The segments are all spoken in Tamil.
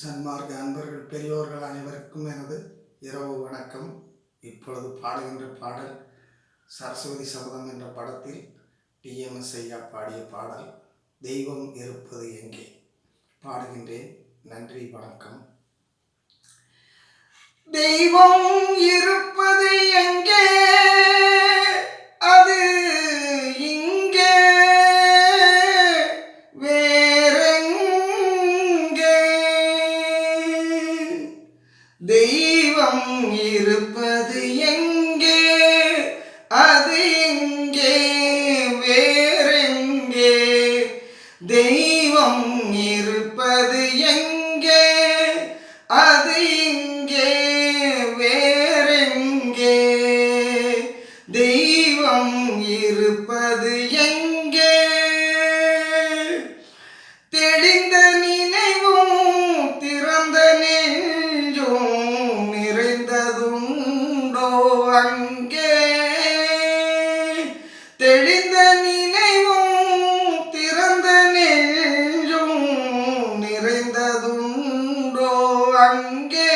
சன்மார்க்க அன்பர்கள் பெரியோர்கள் அனைவருக்கும் எனது இரவு வணக்கம். இப்பொழுது பாடுகின்ற பாடல் சரஸ்வதி சபதம் என்ற படத்தில் டிஎம்எஸ் ஐயா பாடிய பாடல் தெய்வம் இருப்பது எங்கே பாடுகின்றேன். நன்றி, வணக்கம். தெய்வம் இருப்பது எங்கே, அது இங்கே வேறெங்கே. தெய்வம் இருப்பது எங்கே, அது இங்கே வேறெங்கே. தெய்வம் இருப்பது எங்கே, அது இங்கே வேறெங்கே. தெய்வம் இருப்பது எங்கே. தெளிந்த நினைவும் திறந்த நெஞ்சும் நிறைந்ததுண்டோ அங்கே. தெளிந்த நினைவும் திறந்த நெஞ்சும் நிறைந்ததுண்டோ அங்கே.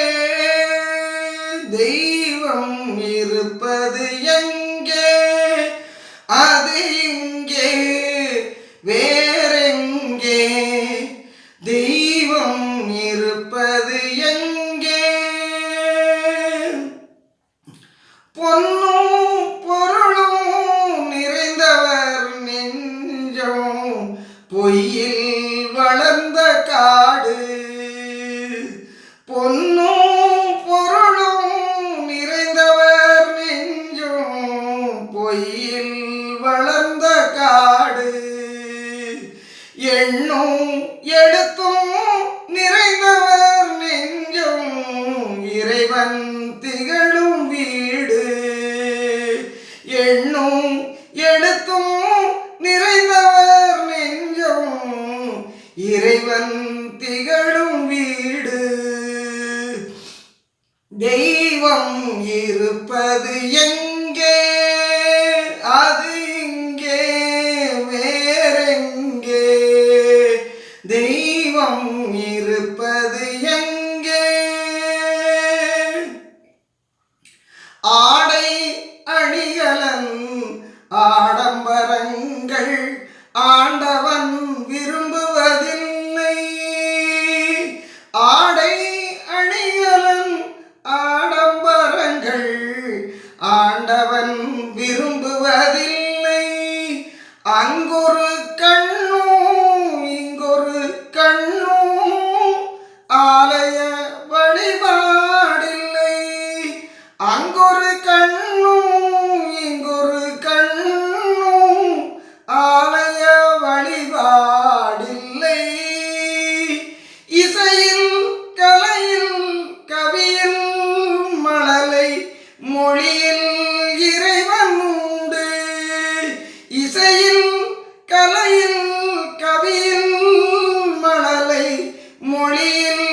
தெய்வம் இருப்பது எங்கே, அது இங்கே வேறெங்கே. தெய்வம் இருப்பது எங்கே. பொன்னும் பொருளும் நிறைந்தவர் நெஞ்சம் பொய்யில் வளர்ந்த காடு. பொன்னும் பொருளும் நிறைந்தவர் நெஞ்சம் பொய்யில் வளர்ந்த காடு. எண்ணும் எழுத்தும் நிறைந்தவர் நெஞ்சம் இறைவன் திகழும் வீடு. எண்ணும் எழுத்தும் நிறைந்தவர் நெஞ்சம் இறைவன் திகழும் வீடு. தெய்வம் இருப்பது எங்கே, அது இங்கே வேறெங்கே. தெய்வம் இருப்பது எங்கே. ஆடை அணிகலன் ஆடம்பரங்கள் ஆண்டவன் விரும்புவதில்லை. ஆடை அணிகலன் ஆடம்பரங்கள் ஆண்டவன் விரும்புவதில்லை. அங்கொரு கண்ணும் இங்கொரு கண்ணும் ஆலய வழிபாடில்லை. அங்கொரு கண்ணும் இங்கொரு கண்ணும் ஆலய வழிபாடில்லை. இசையில் கலையில் கவியில் மழலை மொழியில் இறைவன் உண்டு. இசையில் கலையில் கவியில் மழலை மொழியில்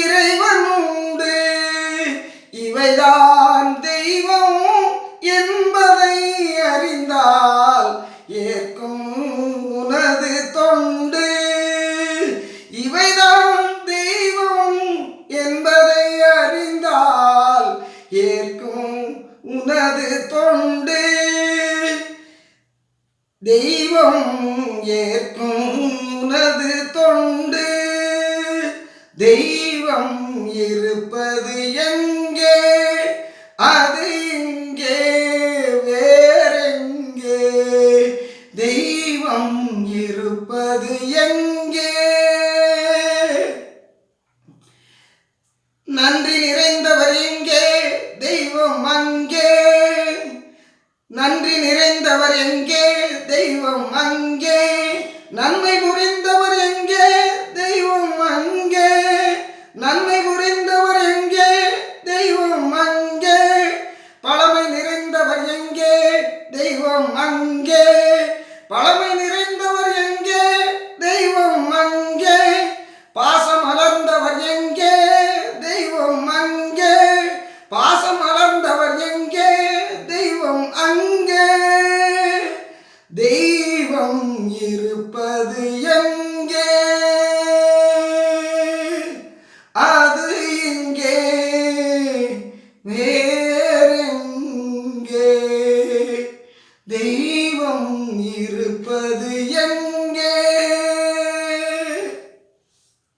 இறைவன் உண்டு. இவைதான் தெய்வம் என்பதை அறிந்தால் ஏற்கும் உனது தொண்டு. இவைதான் தெய்வம் என்பதை அறிந்தால் ஏற்கும் உனது தொண்டு. தெய்வம் ஏற்கும் உனது தொண்டு. தெய்வம் இருப்பது எங்கே, அது இங்கே வேறெங்கே. தெய்வம் இருப்பது எங்கே. நன்றி நிறைந்தவர் எங்கே, தெய்வம் அங்கே. நன்றி நிறைந்தவர் எங்கே, தெய்வம் அங்கே. நன்மை புரிந்தவர் எங்கே, தெய்வம் அங்கே. நன்மை புரிந்தவர் எங்கே, வேறெங்கே தெய்வம் இருப்பது எங்கே?